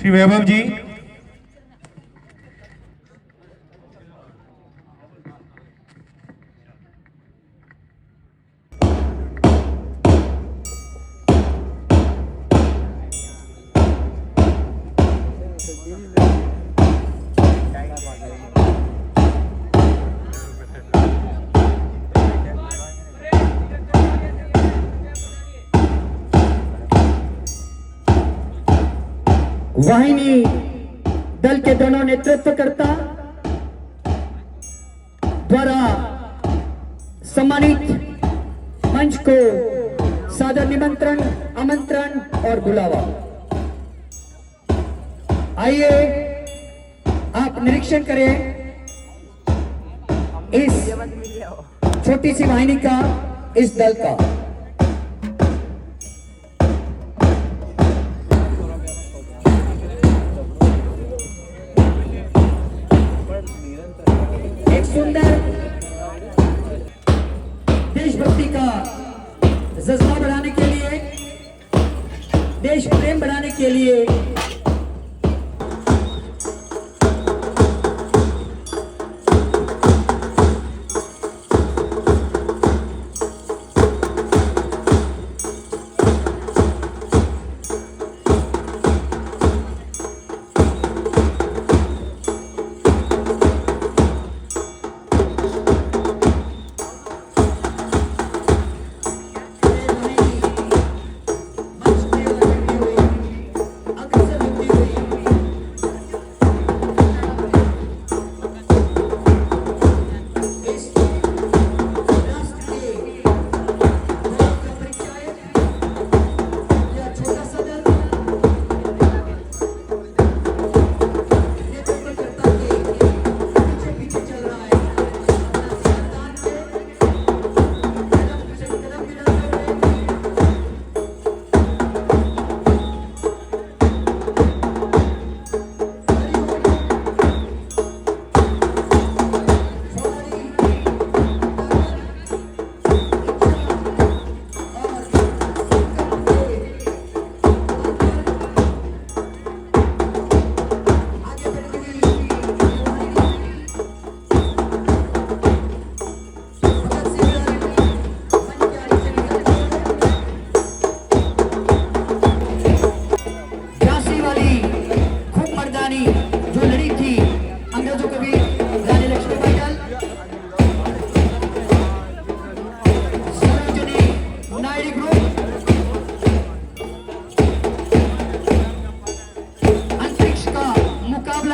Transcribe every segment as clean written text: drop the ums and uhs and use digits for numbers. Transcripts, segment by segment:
श्री वैभव जी। वाहिनी दल के दोनों नेतृत्वकर्ता द्वारा सम्मानित मंच को सादर निमंत्रण, आमंत्रण और बुलावा। आइए आप निरीक्षण करें इस छोटी सी वाहिनी का, इस दल का। एक सुंदर देशभक्ति का जज्बा बढ़ाने के लिए, देश प्रेम बढ़ाने के लिए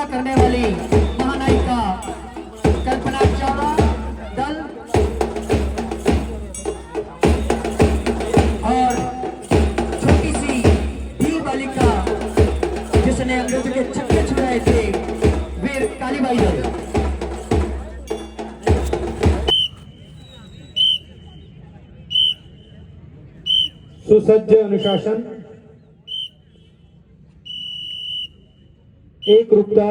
करने वाली महानायिका कल्पना चावला दल और छोटी सी भी बालिका जिसने अंग्रेजों के छक्के छुड़ाए थे, वीर कालीबाई दल। सुसज्ज अनुशासन, एक रूपता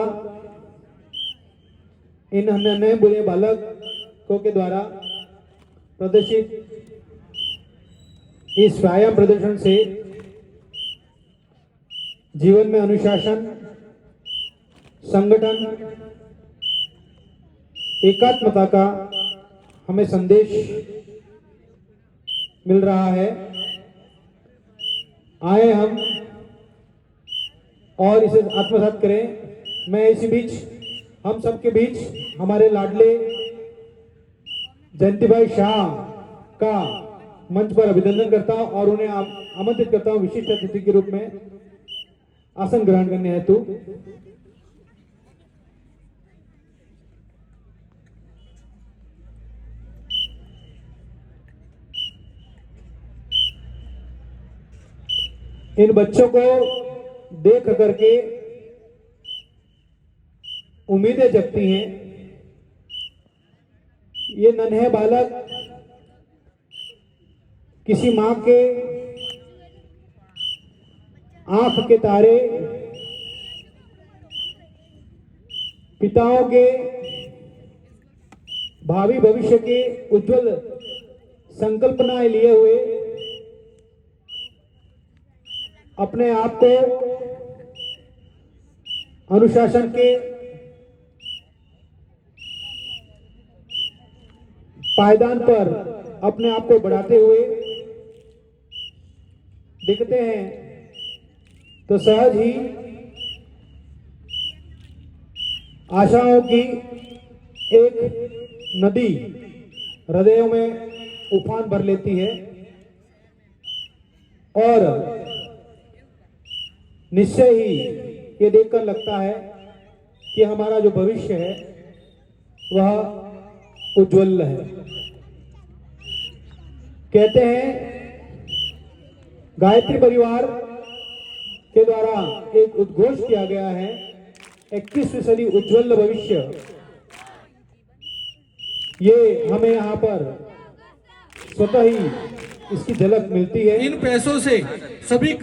इन नन्हे बुरे बालकों के द्वारा प्रदर्शित इस व्यायाम प्रदर्शन से जीवन में अनुशासन, संगठन, एकात्मता का हमें संदेश मिल रहा है। आए हम और इसे आत्मसात करें। मैं इसी बीच हम सबके बीच हमारे लाडले जयंतीभाई शाह का मंच पर अभिनंदन करता हूं और उन्हें आमंत्रित करता हूं विशिष्ट अतिथि के रूप में आसन ग्रहण करने हेतु। इन बच्चों को देख करके उम्मीदें जगती हैं। ये नन्हे बालक किसी मां के आंख के तारे, पिताओं के भावी भविष्य के उज्जवल संकल्पनाएं लिए हुए अपने आप को अनुशासन के पायदान पर अपने आप को बढ़ाते हुए दिखते हैं तो सहज ही आशाओं की एक नदी हृदयों में उफान भर लेती है और निश्चय ही ये देखकर लगता है कि हमारा जो भविष्य है वह उज्जवल है। कहते हैं गायत्री परिवार के द्वारा एक उद्घोष किया गया है 21वीं सदी उज्जवल भविष्य। ये हमें यहाँ पर स्वतः ही इसकी झलक मिलती है। इन पैसों से सभी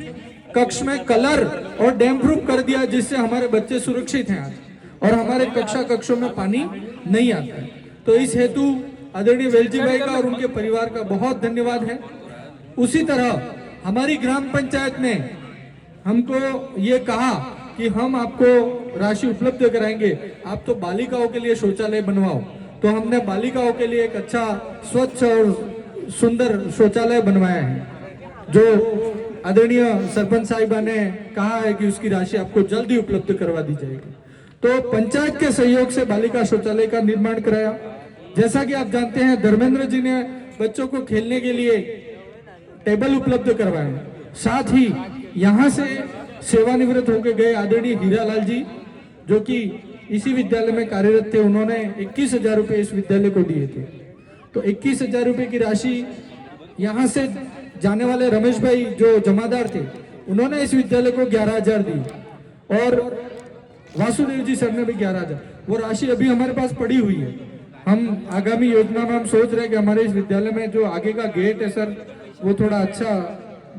कक्ष में कलर और डैम प्रूफ कर दिया जिससे हमारे बच्चे सुरक्षित हैं आज और हमारे कक्षों में पानी नहीं आता है। तो इस हेतु आदरणीय वेलजी भाई का और उनके परिवार का बहुत धन्यवाद है। उसी तरह हमारी ग्राम पंचायत ने हमको ये कहा कि हम आपको राशि उपलब्ध कराएंगे, आप तो बालिकाओं के लिए शौचालय बनवाओ। तो हमने बालिकाओं के लिए एक अच्छा स्वच्छ और सुंदर शौचालय बनवाया है जो आदरणीय सरपंच साहिबा ने कहा है कि उसकी राशि आपको जल्द ही उपलब्ध करवा दी जाएगी। तो पंचायत के सहयोग से बालिका शौचालय का निर्माण कराया। जैसा कि आप जानते हैं धर्मेंद्र जी ने बच्चों को खेलने के लिए टेबल उपलब्ध करवाए। साथ ही यहाँ से सेवानिवृत्त होकर गए आदरणीय हीरालाल जी जो कि इसी विद्यालय में कार्यरत थे, उन्होंने 21,000 रुपए इस विद्यालय को दिए थे। तो 21,000 रुपए की राशि यहाँ से जाने वाले रमेश भाई जो जमादार थे उन्होंने इस विद्यालय को 11,000 दी और वासुदेव जी सर ने भी 11,000। वो राशि अभी हमारे पास पड़ी हुई है। हम आगामी योजना में हम सोच रहे हैं कि हमारे इस विद्यालय में जो आगे का गेट है सर वो थोड़ा अच्छा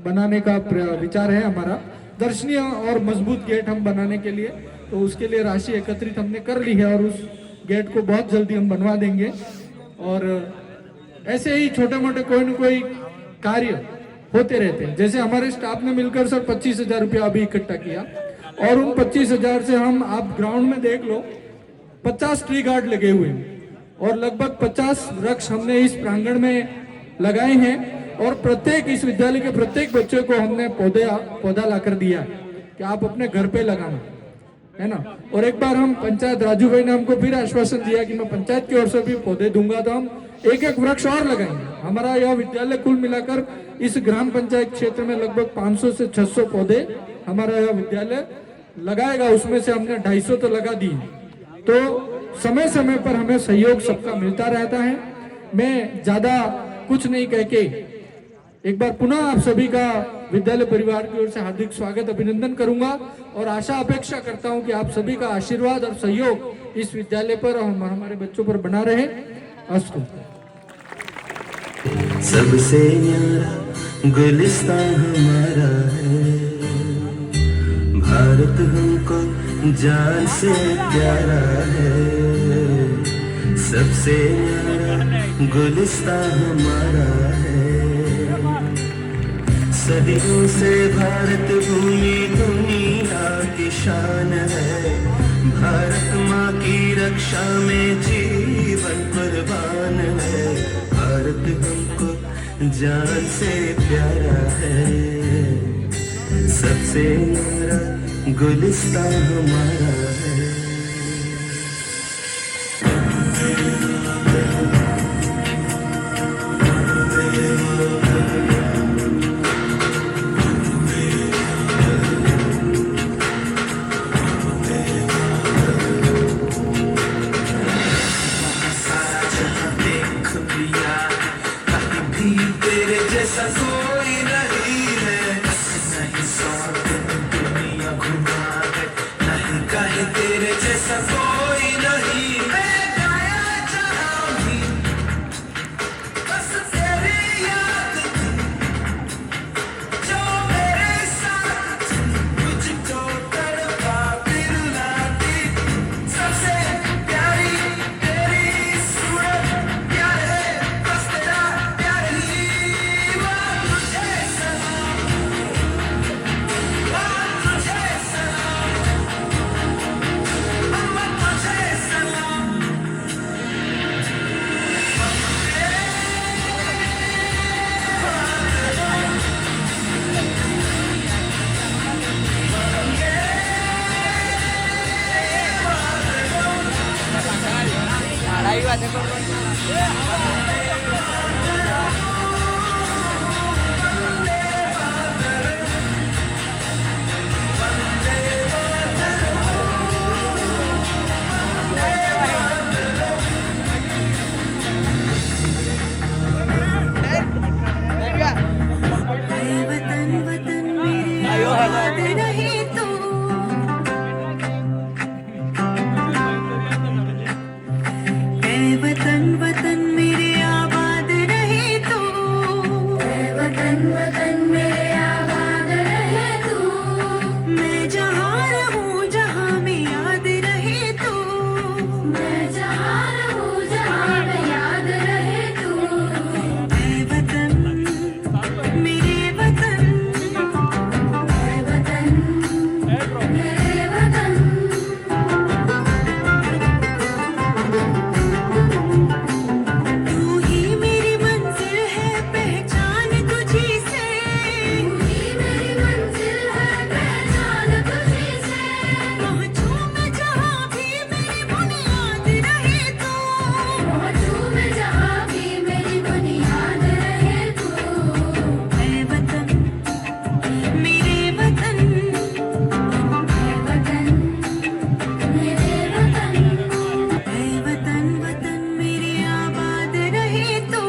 बनाने का विचार है हमारा, दर्शनीय और मजबूत गेट हम बनाने के लिए। तो उसके लिए राशि एकत्रित हमने कर ली है और उस गेट को बहुत जल्दी हम बनवा देंगे। और ऐसे ही छोटे मोटे कोई न कोई कार्य होते रहते हैं। जैसे हमारे स्टाफ ने मिलकर सर 25,000 रुपया अभी इकट्ठा किया और उन 25,000 से हम आप ग्राउंड में देख लो 50 ट्री गार्ड लगे हुए हैं और लगभग 50 वृक्ष हमने इस प्रांगण में लगाए हैं और प्रत्येक इस विद्यालय के प्रत्येक बच्चे को हमने पौधा लाकर दिया है कि आप अपने घर पे लगाना, है ना। और एक बार हम पंचायत राजू भाई ने हमको फिर आश्वासन दिया कि मैं पंचायत की ओर से भी पौधे दूंगा, तो हम एक एक वृक्ष और लगाएंगे। हमारा यह विद्यालय कुल मिलाकर इस ग्राम पंचायत क्षेत्र में लगभग 500 से 600 पौधे हमारा यह विद्यालय लगाएगा। उसमें से हमने 250 तो लगा दिए। तो समय समय पर हमें सहयोग सबका मिलता रहता है। मैं ज्यादा कुछ नहीं कह के एक बार पुनः आप सभी का विद्यालय परिवार की ओर से हार्दिक स्वागत अभिनंदन करूंगा और आशा अपेक्षा करता हूं कि आप सभी का आशीर्वाद और सहयोग इस विद्यालय पर और हमारे बच्चों पर बना रहे। अस्तु। सबसे न्यारा गुलिस्तान हमारा है, भारत हमको जान से प्यारा है। सबसे न्यारा गुलिस्तान हमारा है, सदियों से भारत भूमि दुनिया की शान है। भारत माँ की रक्षा में जीवन कुर्बान है। भारत हमको जान से प्यारा है, सबसे न्यारा गुलिस्तान हमारा है। कोई नहीं है, नहीं सौ दुनिया घुमा है, नहीं कहे वतन वतन मेरे आबाद रहे तू, ऐ वतन वतन मेरे आबाद रहे तू, ऐ वतन वतन मेरे आबाद रहे तू, मैं जहाँ रहूँ जहाँ में याद रहे तू, मैं जहाँ रहूँ जहाँ में याद रहे तू, ऐ वतन मेरे वतन, ऐ वतन मेरे वतन, तू ही मेरी मंजिल है पहचान तुझी से, तू ही मेरी मंजिल है पहचान तुझी से, पहुँचूं मैं जहाँ भी मेरी बुनियाद रहे तू, पहुँचूं मैं जहाँ भी मेरी बुनियाद रहे तू, ऐ वतन मेरे वतन, ऐ वतन मेरे वतन, ऐ वतन वतन मेरे आबाद रहे तू।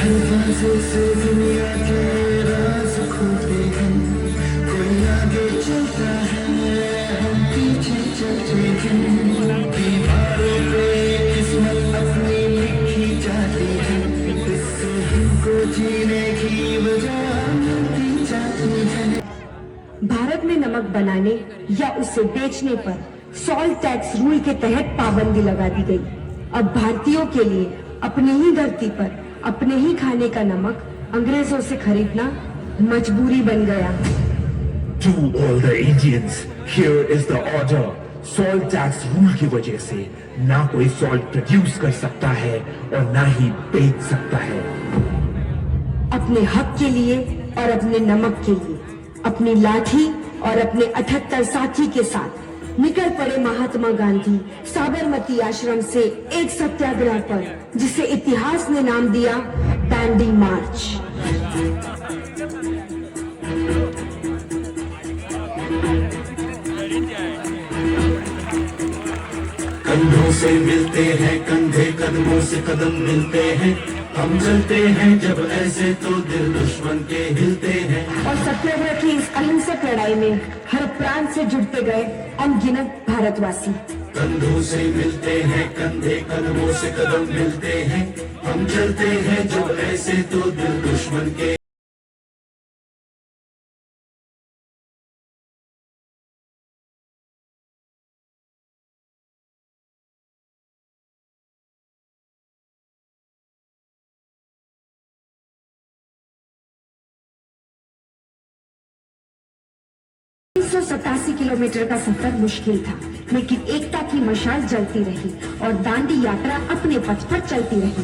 दरवाजे से दुनिया के राज खुलते हैं, कोई आगे चलता है हम पीछे चलते हैं, दीवारों पे किस्मत अपनी लिखी जाती है, इससे हमको जीने की वजह मिलती जाती है। भारत में नमक बनाने या उसे बेचने पर सॉल्ट टैक्स रूल के तहत पाबंदी लगा दी गई। अब भारतीयों के लिए अपनी ही धरती पर अपने ही खाने का नमक अंग्रेजों से खरीदना मजबूरी बन गया। To all the Indians, here is the order. Salt tax rule की वजह से ना कोई सॉल्ट प्रोड्यूस कर सकता है और ना ही बेच सकता है। अपने हक के लिए और अपने नमक के लिए अपनी लाठी और अपने 78 साथी के साथ निकल पड़े महात्मा गांधी साबरमती आश्रम से एक सत्याग्रह पर, जिसे इतिहास ने नाम दिया दांडी मार्च। कंधों से मिलते हैं कंधे, कदमों से कदम मिलते हैं, हम चलते हैं जब ऐसे तो दिल दुश्मन के हिलते हैं। और सत्याग्रह की इस अहिंसक लड़ाई में हर प्राण से जुड़ते गए अनगिनत भारतवासी। कंधों से मिलते हैं कंधे, कदमों से कदम मिलते हैं, हम चलते हैं जब ऐसे तो दिल दुश्मन के 387 किलोमीटर का सफर मुश्किल था, लेकिन एकता की मशाल जलती रही और दांडी यात्रा अपने पथ पर चलती रही।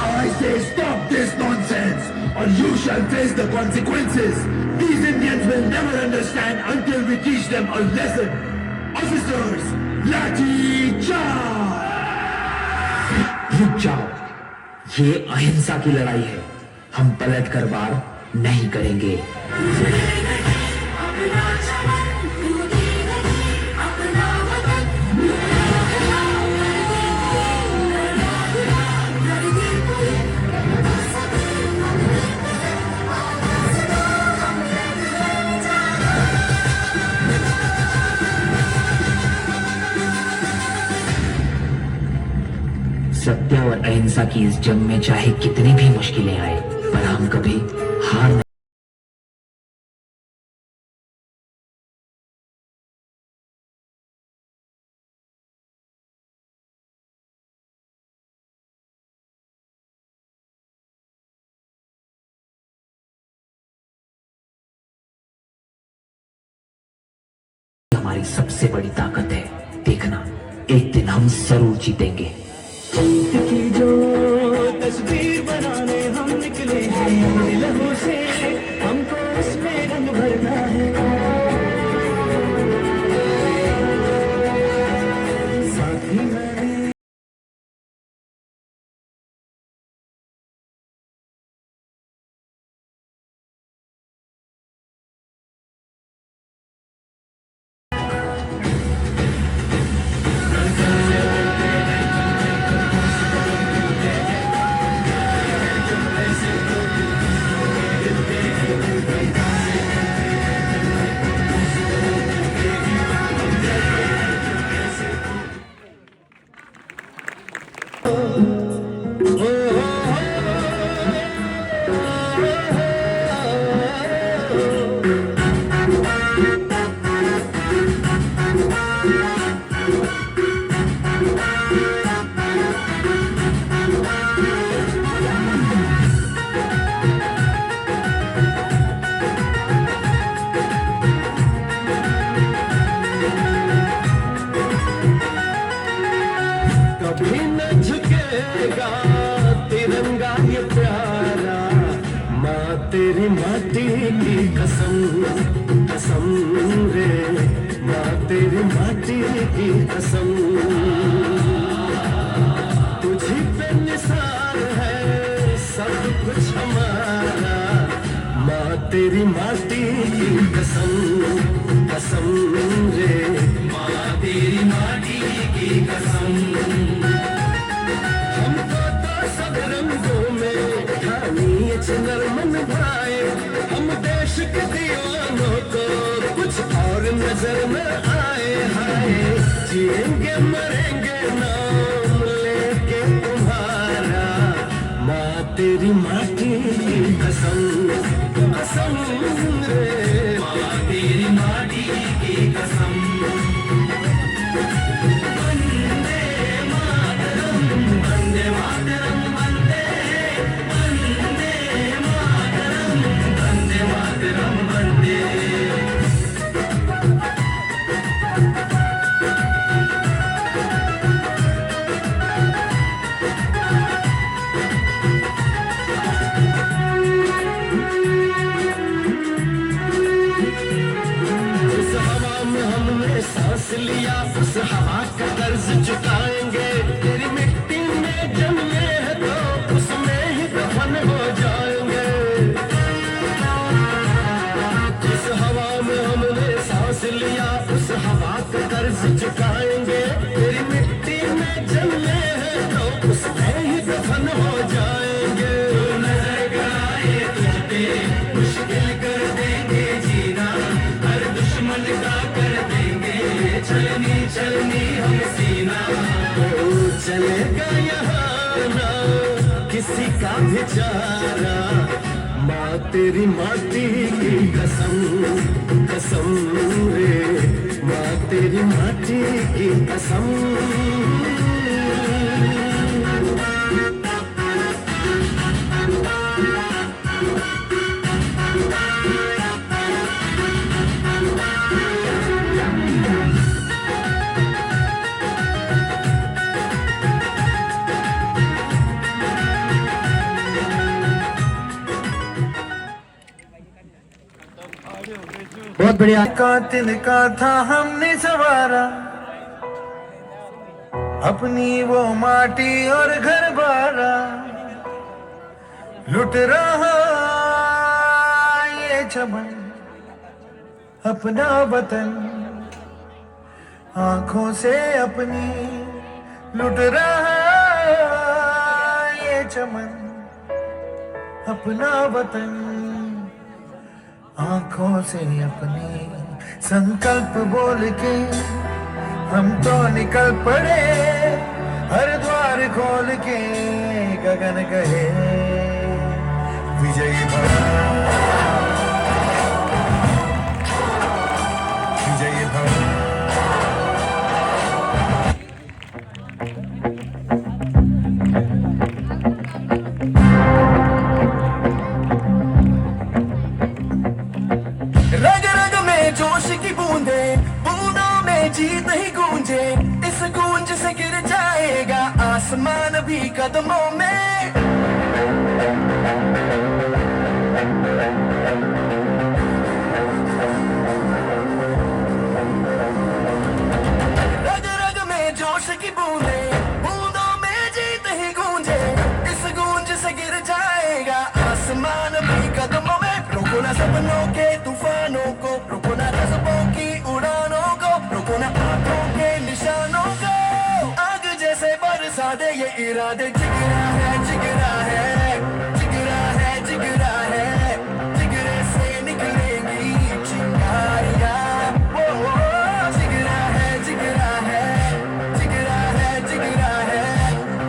I say stop this nonsense, or you shall face the consequences. These Indians will never understand until we teach them a lesson. Officers, Lathi Charge! रुक जाओ, ये अहिंसा की लड़ाई है, हम पलट कर वार नहीं करेंगे। सत्य और अहिंसा की इस जंग में चाहे कितनी भी मुश्किलें आए, पर हम कभी हार नहीं। हमारी सबसे बड़ी ताकत है, देखना एक दिन हम जरूर जीतेंगे। की जो तस्वीर बनाने हम निकले हैं, लहू से हमको उसमें रंग भरना है। साथी मैंने कभी न झुकेगा तिरंगा ये प्यारा, माँ तेरी माटी की कसम, कसम रे, माँ तेरी माटी की कसम। तुझी पे निसार है सब कुछ हमारा, माँ तेरी माटी की कसम, कसम रे, माँ तेरी माटी की कसम। हमको तो सब रंगों में ठानी नरमन भाए, हम देश के दीवानों को कुछ और नजर न आए। हाय जिएंगे मरेंगे नाम लेके तुम्हारा, माँ तेरी माटी की कसम, कसम रे, माँ तेरी माटी की कसम। सांस लिया उस हवा का कर्ज चुकाएंगे, तेरी मिट्टी में जन्मे हैं तो उसमें ही दफन हो जाएंगे। जिस हवा में हमने सांस लिया उस हवा का कर्ज चुकाएंगे, तेरी मिट्टी में जन्मे हैं तो उसमें ही दफन हो जाएंगे। नजर कराए तुझ पे मुश्किल कर देंगे जीना, हर दुश्मन का कर देंगे चलनी चलनी हम सीना। किसी का बेचारा। माँ तेरी माटी की कसम, कसम रे, माँ तेरी माटी की कसम। बहुत बढ़िया। कातिल का था हमने सवारा, अपनी वो माटी और घर बारा। लुट रहा ये चमन अपना वतन, आंखों से अपनी लुट रहा ये चमन अपना वतन, आंखों से अपनी। संकल्प बोल के हम तो निकल पड़े, हर द्वार खोल के गगन कहे विजयी भव, विजयी भव। रग रग में जोश की बूंदे, बूंदों में जीत ही गूंजे। इस गूंज से गिर जाएगा आसमान भी कदमों में। रग रग में जोश की बूंदे, बूंदों में जीत ही गूंजे। इस गूंज से गिर जाएगा आसमान भी कदमों में। रोको ना सपनों के तूफानों को, रोको ना जज्बों की उड़ानों को, रोको ना आंखों के निशानों को। आग जैसे बरसा दे ये इरादे, जिगरा है, जिगरा है, जिगरा है, जिगरा है। जिगरे से निकलेंगी चिंगारियां। ओ, जिगरा है, जिगरा है, जिगरा है, जिगरा है।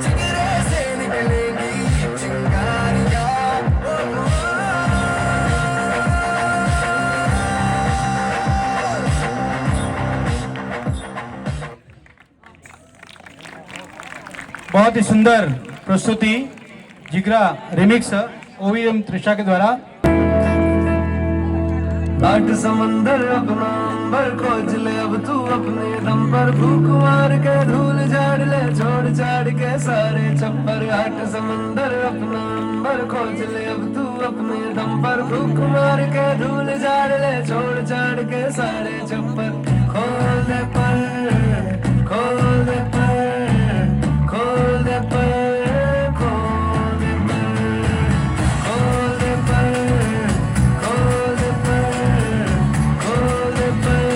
जिगरे से निकलेंगी चिंगारियां। बहुत ही सुंदर प्रस्तुति, जिगरा रिमिक्स ओवीएम त्रिशा के द्वारा। आठ समंदर अपना अंबर खोज ले अब तू अपने दम पर। भूख मार के धूल झाड़ ले, छोड़ छाड़ के सारे छप्पर। आठ समंदर अपना अंबर खोज ले अब तू अपने दम पर। भूख मार के धूल झाड़ ले, छोड़ छाड़ के सारे छप्पर। खोल दे पर, खोल दे पर, खोल दे पर, खोल दे पर, खोल दे पर, खोल दे पर, खोल दे पर,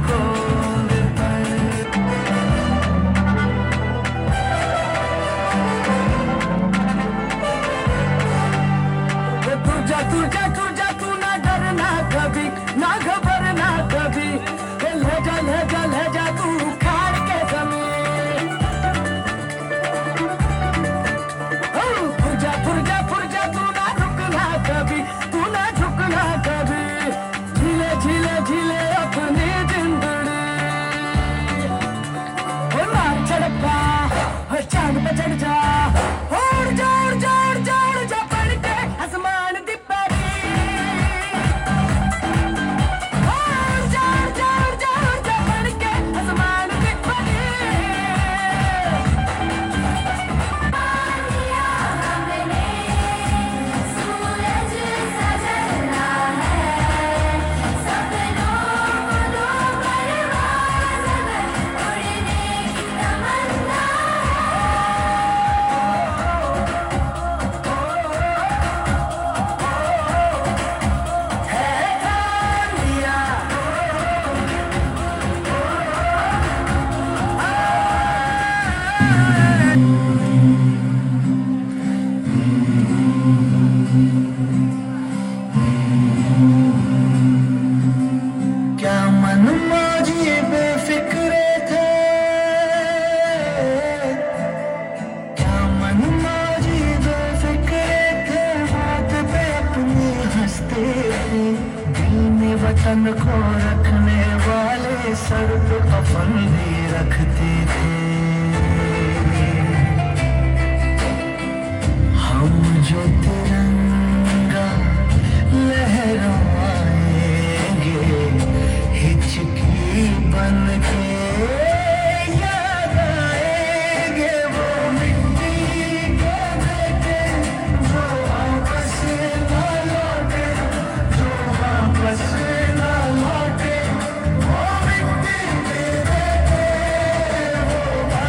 खोल दे पर। तू ना डरना कभी, ना घबरना कभी। ले जा दिल में वतन को रखने वाले सर पे कफन भी रखते थे। हम जो तिरंगा लहराएंगे हिचकी बन के याद आएंगे वो मिट्टी के बेटे जो वापस ना लौटे, जो वापस ना लौटे। वो मिट्टी के बेटे वो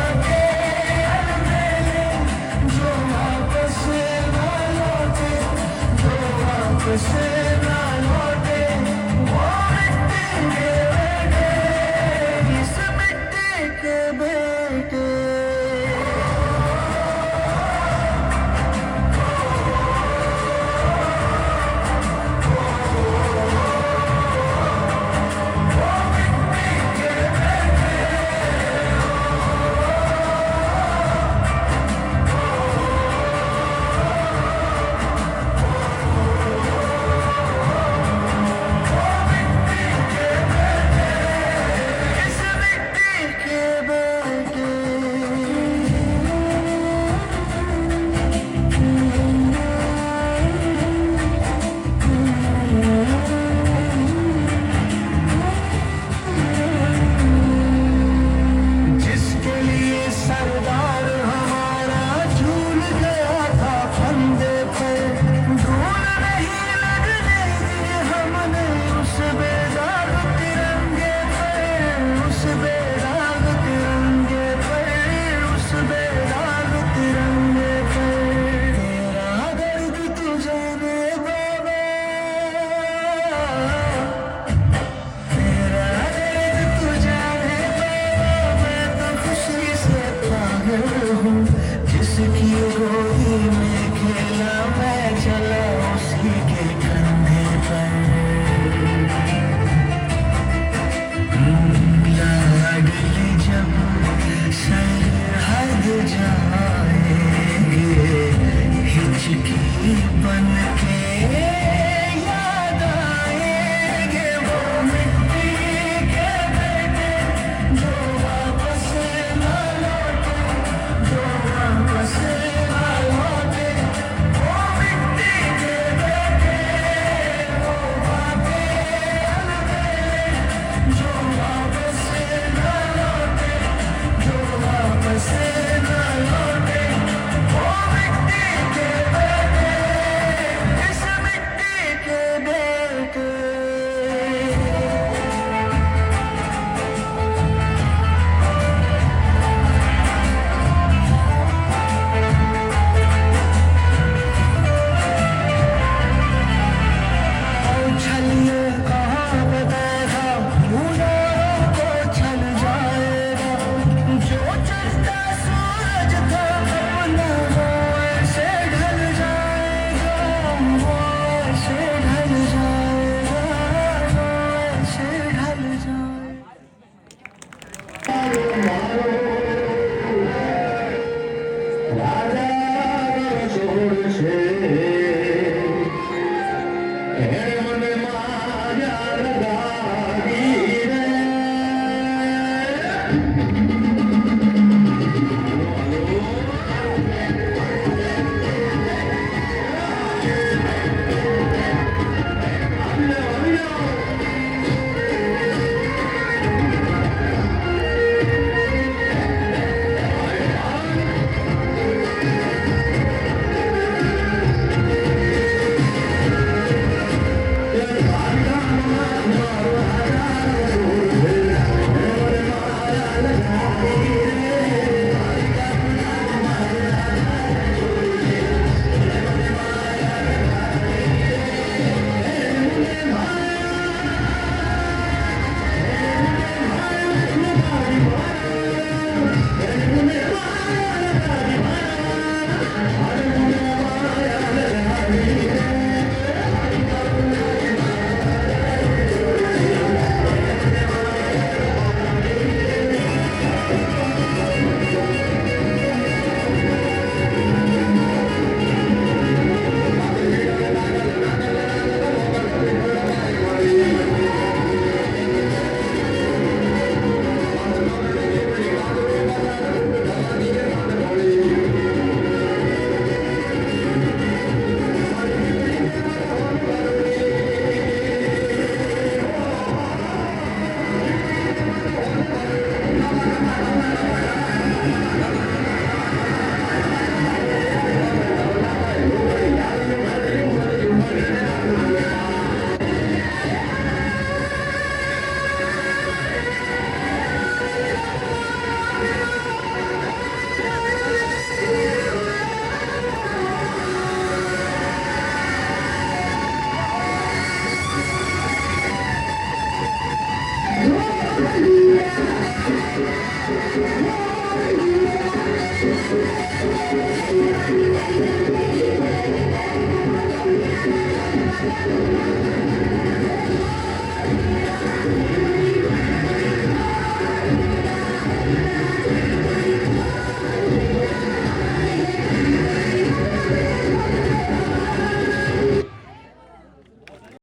Thank